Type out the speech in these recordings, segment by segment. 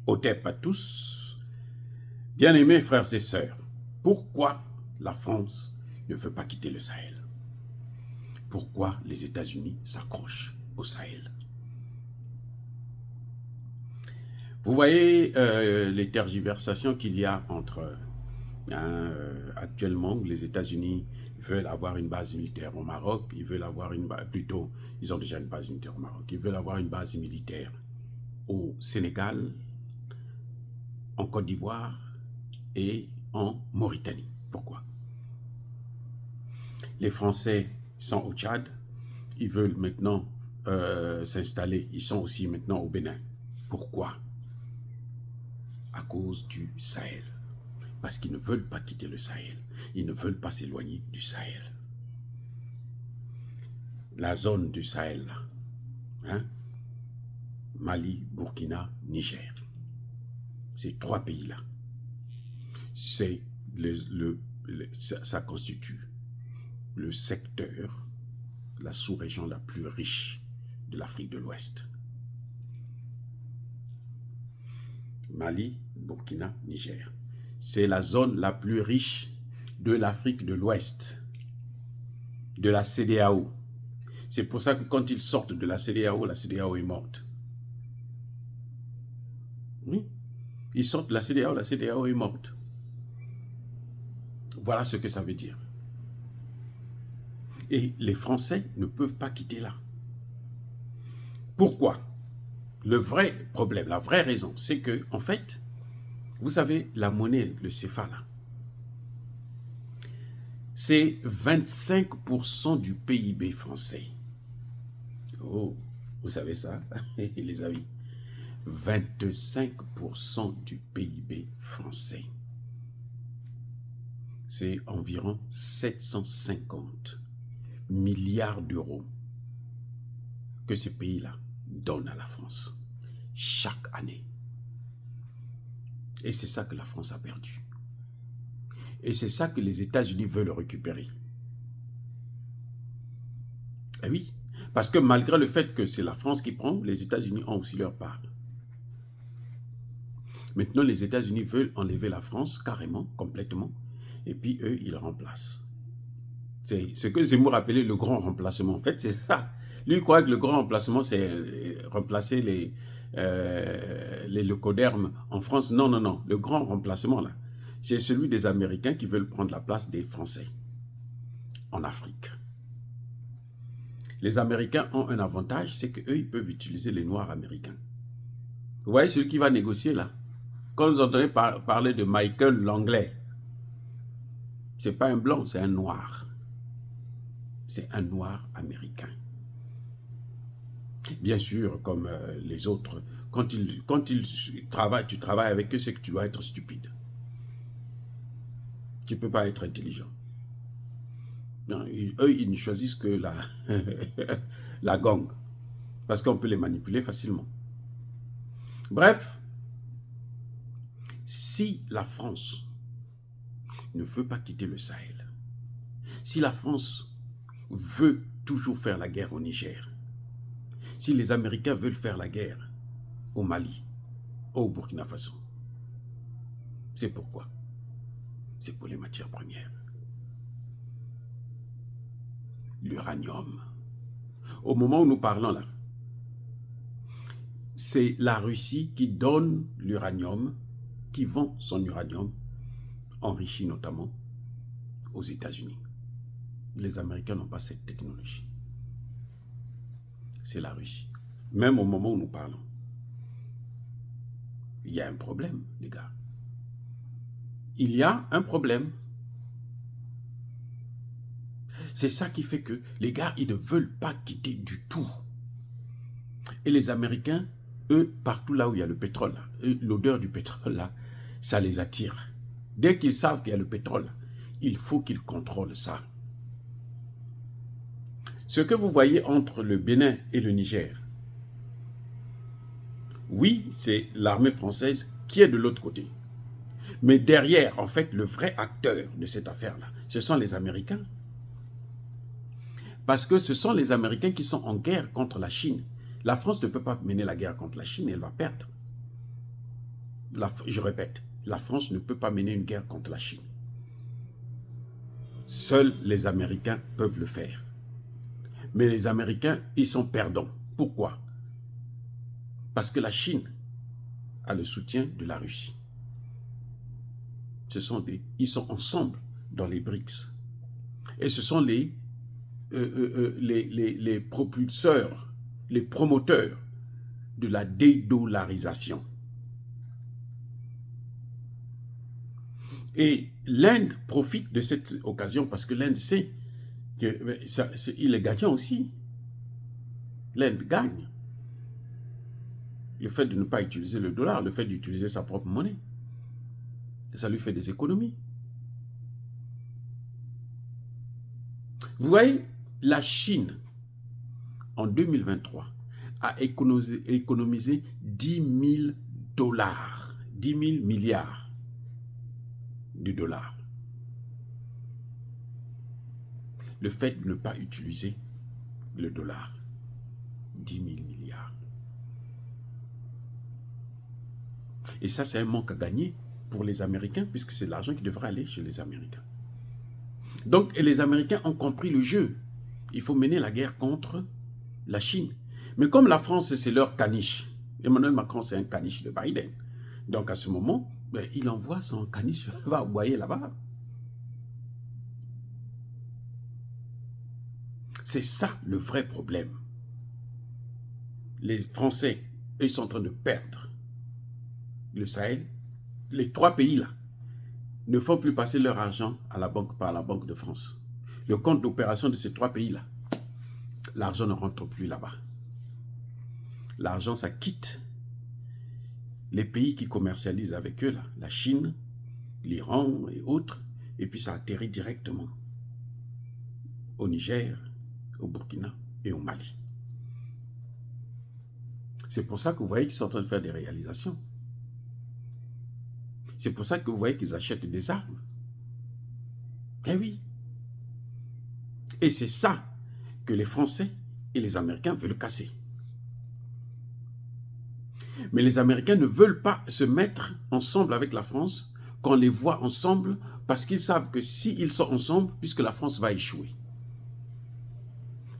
Otep à tous, bien-aimés frères et sœurs, pourquoi la France ne veut pas quitter le Sahel? Pourquoi les États-Unis s'accrochent au Sahel? Vous voyez les tergiversations qu'il y a entre actuellement les États-Unis veulent avoir une base militaire au Maroc, ils veulent avoir une base, plutôt, ils ont déjà une base militaire au Maroc, ils veulent avoir une base militaire au Sénégal, en Côte d'Ivoire et en Mauritanie. Pourquoi? Les Français sont au Tchad, ils veulent maintenant s'installer, ils sont aussi maintenant au Bénin. Pourquoi? À cause du Sahel. Parce qu'ils ne veulent pas quitter le Sahel. Ils ne veulent pas s'éloigner du Sahel. La zone du Sahel, là, hein? Mali, Burkina, Niger. Ces trois pays-là, ça constitue le secteur, la sous-région la plus riche de l'Afrique de l'Ouest. Mali, Burkina, Niger. C'est la zone la plus riche de l'Afrique de l'Ouest, de la CEDEAO. C'est pour ça que quand ils sortent de la CEDEAO est morte. Oui, ils sortent de la CEDEAO est morte. Voilà ce que ça veut dire. Et les Français ne peuvent pas quitter là. Pourquoi? Le vrai problème, la vraie raison, c'est que, en fait, vous savez, la monnaie, le CFA là, c'est 25% du PIB français. Oh, vous savez ça, les amis? 25% du PIB français. C'est environ 750 milliards d'euros que ces pays-là donnent à la France chaque année. Et c'est ça que la France a perdu. Et c'est ça que les États-Unis veulent récupérer. Eh oui, parce que malgré le fait que c'est la France qui prend, les États-Unis ont aussi leur part. Maintenant, les États-Unis veulent enlever la France carrément, complètement, et puis eux, ils remplacent. C'est ce que Zemmour appelait le grand remplacement. En fait, c'est ça. Lui, il croit que le grand remplacement, c'est remplacer les leucodermes en France. Non, non, non. Le grand remplacement, là, c'est celui des Américains qui veulent prendre la place des Français en Afrique. Les Américains ont un avantage, c'est qu'eux, ils peuvent utiliser les Noirs américains. Vous voyez celui qui va négocier, là? Quand vous entendez parler de Michael Langley, c'est pas un blanc, c'est un noir. C'est un noir américain. Bien sûr, comme les autres, quand tu travailles avec eux, c'est que tu dois être stupide. Tu ne peux pas être intelligent. Non, eux, ils ne choisissent que la gang. Parce qu'on peut les manipuler facilement. Bref, si la France ne veut pas quitter le Sahel, si la France veut toujours faire la guerre au Niger, si les Américains veulent faire la guerre au Mali, au Burkina Faso, c'est pourquoi? C'est pour les matières premières. L'uranium. Au moment où nous parlons là, c'est la Russie qui donne l'uranium, qui vend son uranium, enrichi notamment, aux États-Unis. Les Américains n'ont pas cette technologie. C'est la Russie. Même au moment où nous parlons. Il y a un problème, les gars. Il y a un problème. C'est ça qui fait que les gars, ils ne veulent pas quitter du tout. Et les Américains, eux, partout là où il y a le pétrole, l'odeur du pétrole, là, ça les attire. Dès qu'ils savent qu'il y a le pétrole, il faut qu'ils contrôlent ça. Ce que vous voyez entre le Bénin et le Niger, oui, c'est l'armée française qui est de l'autre côté. Mais derrière, en fait, le vrai acteur de cette affaire-là, ce sont les Américains. Parce que ce sont les Américains qui sont en guerre contre la Chine. La France ne peut pas mener la guerre contre la Chine, elle va perdre. je répète, la France ne peut pas mener une guerre contre la Chine. Seuls les Américains peuvent le faire. Mais les Américains, ils sont perdants. Pourquoi? Parce que la Chine a le soutien de la Russie. Ils sont ensemble dans les BRICS. Et ce sont les propulseurs, les promoteurs de la dédollarisation. Et l'Inde profite de cette occasion parce que l'Inde sait qu'il est gagnant aussi. L'Inde gagne. Le fait de ne pas utiliser le dollar, le fait d'utiliser sa propre monnaie, ça lui fait des économies. Vous voyez, la Chine, en 2023, a économisé 10 000 dollars, 10 000 milliards de dollars. Le fait de ne pas utiliser le dollar, 10 000 milliards. Et ça, c'est un manque à gagner pour les Américains, puisque c'est l'argent qui devrait aller chez les Américains. Donc, et les Américains ont compris le jeu. Il faut mener la guerre contre la Chine. Mais comme la France, c'est leur caniche, Emmanuel Macron, c'est un caniche de Biden. Donc, à ce moment, il envoie son caniche, va aboyer là-bas. C'est ça le vrai problème. Les Français, ils sont en train de perdre le Sahel. Les 3 pays là ne font plus passer leur argent à la banque par la Banque de France. Le compte d'opération de ces 3 pays là, l'argent ne rentre plus là-bas. L'argent, ça quitte les pays qui commercialisent avec eux là, la Chine, l'Iran et autres, et puis ça atterrit directement au Niger, au Burkina et au Mali. C'est pour ça que vous voyez qu'ils sont en train de faire des réalisations. C'est pour ça que vous voyez qu'ils achètent des armes. Eh oui. Et c'est ça que les Français et les Américains veulent casser. Mais les Américains ne veulent pas se mettre ensemble avec la France, qu'on les voit ensemble, parce qu'ils savent que s'ils sont ensemble, puisque la France va échouer.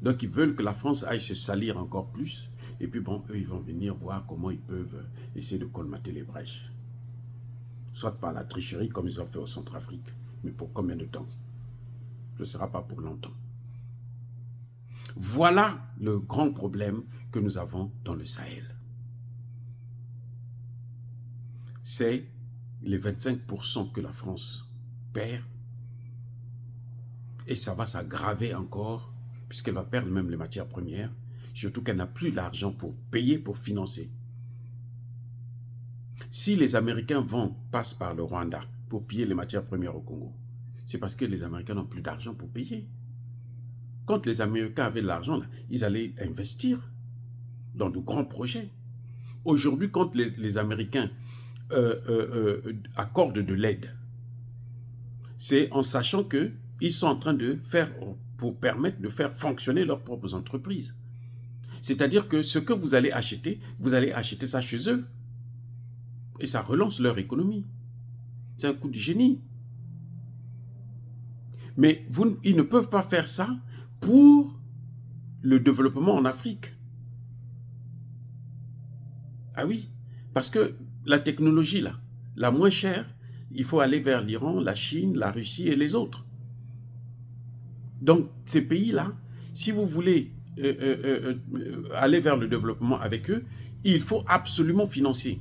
Donc ils veulent que la France aille se salir encore plus, et puis bon, eux, ils vont venir voir comment ils peuvent essayer de colmater les brèches. Soit par la tricherie, comme ils ont fait au Centrafrique. Mais pour combien de temps? Ce ne sera pas pour longtemps. Voilà le grand problème que nous avons dans le Sahel. C'est les 25% que la France perd. Et ça va s'aggraver encore, puisqu'elle va perdre même les matières premières. Surtout qu'elle n'a plus l'argent pour payer, pour financer. Si les Américains passent par le Rwanda pour piller les matières premières au Congo, c'est parce que les Américains n'ont plus d'argent pour payer. Quand les Américains avaient de l'argent, ils allaient investir dans de grands projets. Aujourd'hui, quand les Américains accordent de l'aide, c'est en sachant qu'ils sont en train de faire, pour permettre de faire fonctionner leurs propres entreprises. C'est-à-dire que ce que vous allez acheter ça chez eux. Et ça relance leur économie. C'est un coup de génie. Mais ils ne peuvent pas faire ça pour le développement en Afrique. Ah oui, parce que la technologie, là, la moins chère, il faut aller vers l'Iran, la Chine, la Russie et les autres. Donc, ces pays-là, si vous voulez aller vers le développement avec eux, il faut absolument financer.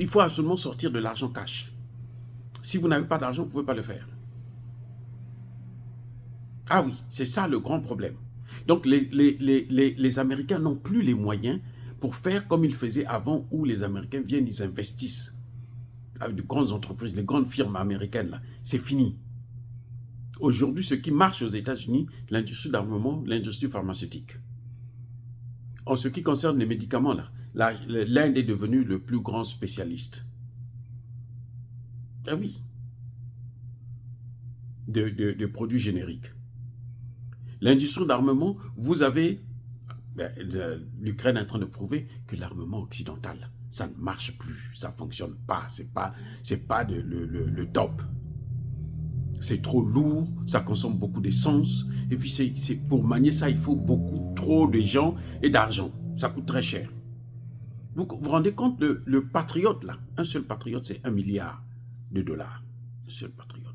Il faut absolument sortir de l'argent cash. Si vous n'avez pas d'argent, vous ne pouvez pas le faire. Ah oui, c'est ça le grand problème. Donc les Américains n'ont plus les moyens pour faire comme ils faisaient avant, où les Américains viennent, ils investissent avec de grandes entreprises, les grandes firmes américaines. C'est fini. Aujourd'hui, ce qui marche aux États-Unis, l'industrie d'armement, l'industrie pharmaceutique. En ce qui concerne les médicaments, l'Inde est devenue le plus grand spécialiste. Ah oui. De produits génériques. L'industrie d'armement, vous avez l'Ukraine en train de prouver que l'armement occidental ça ne marche plus, ça ne fonctionne pas, c'est pas le top. C'est trop lourd, ça consomme beaucoup d'essence, et puis pour manier ça, il faut beaucoup trop de gens et d'argent. Ça coûte très cher. Vous vous rendez compte, le patriote là, un seul patriote, c'est 1 milliard de dollars. Un seul patriote.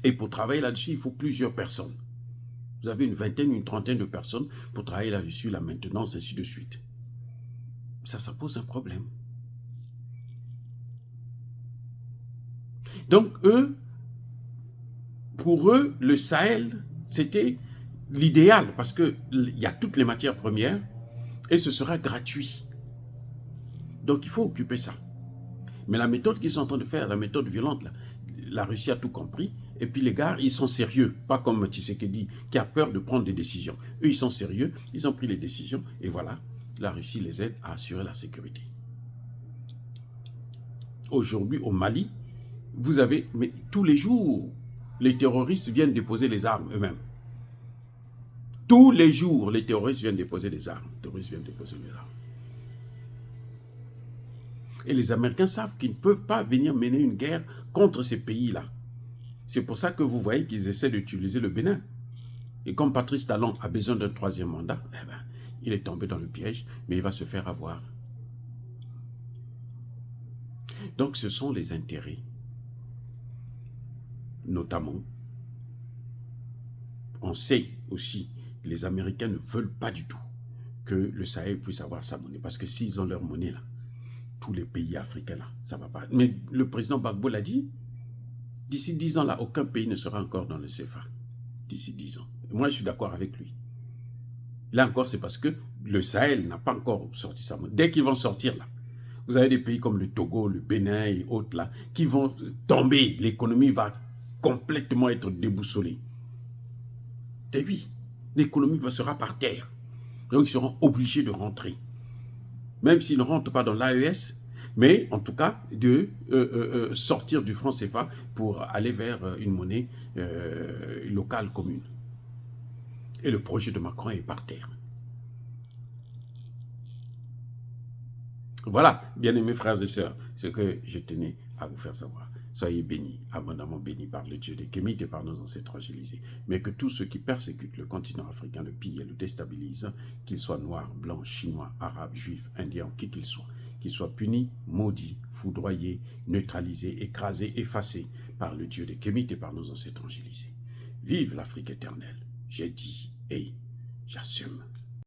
Et pour travailler là-dessus, il faut plusieurs personnes. Vous avez une vingtaine, une trentaine de personnes pour travailler là-dessus, la maintenance, ainsi de suite. Ça pose un problème. Donc, pour eux, le Sahel, c'était l'idéal parce qu'il y a toutes les matières premières et ce sera gratuit. Donc, il faut occuper ça. Mais la méthode qu'ils sont en train de faire, la méthode violente, là, la Russie a tout compris. Et puis les gars, ils sont sérieux. Pas comme Tshisekedi qui a peur de prendre des décisions. Eux, ils sont sérieux. Ils ont pris les décisions. Et voilà, la Russie les aide à assurer la sécurité. Aujourd'hui, au Mali, vous avez... Mais tous les jours, les terroristes viennent déposer les armes eux-mêmes. Tous les jours, les terroristes viennent déposer des armes. Les terroristes viennent déposer les armes. Et les Américains savent qu'ils ne peuvent pas venir mener une guerre contre ces pays-là. C'est pour ça que vous voyez qu'ils essaient d'utiliser le Bénin. Et comme Patrice Talon a besoin d'un troisième mandat, eh ben, il est tombé dans le piège, mais il va se faire avoir. Donc ce sont les intérêts, notamment. On sait aussi que les Américains ne veulent pas du tout que le Sahel puisse avoir sa monnaie. Parce que s'ils ont leur monnaie là, tous les pays africains là, ça ne va pas. Mais le président Gbagbo l'a dit, d'ici 10 ans là, aucun pays ne sera encore dans le CFA. D'ici 10 ans. Et moi, je suis d'accord avec lui. Là encore, c'est parce que le Sahel n'a pas encore sorti sa monnaie. Dès qu'ils vont sortir là, vous avez des pays comme le Togo, le Bénin et autres là, qui vont tomber. L'économie va complètement être déboussolée. Et oui, l'économie sera par terre. Donc, ils seront obligés de rentrer. Même s'ils ne rentrent pas dans l'AES, mais en tout cas, de sortir du franc CFA pour aller vers une monnaie locale commune. Et le projet de Macron est par terre. Voilà, bien-aimés frères et sœurs, ce que je tenais à vous faire savoir. Soyez bénis, abondamment bénis par le Dieu des Kémites et par nos ancêtres fragilisés. Mais que tous ceux qui persécutent le continent africain, le pillent et le déstabilisent, qu'ils soient noirs, blancs, chinois, arabes, juifs, indiens, qui qu'ils soient punis, maudits, foudroyés, neutralisés, écrasés, effacés par le Dieu des Kémites et par nos ancêtres fragilisés. Vive l'Afrique éternelle, j'ai dit et j'assume.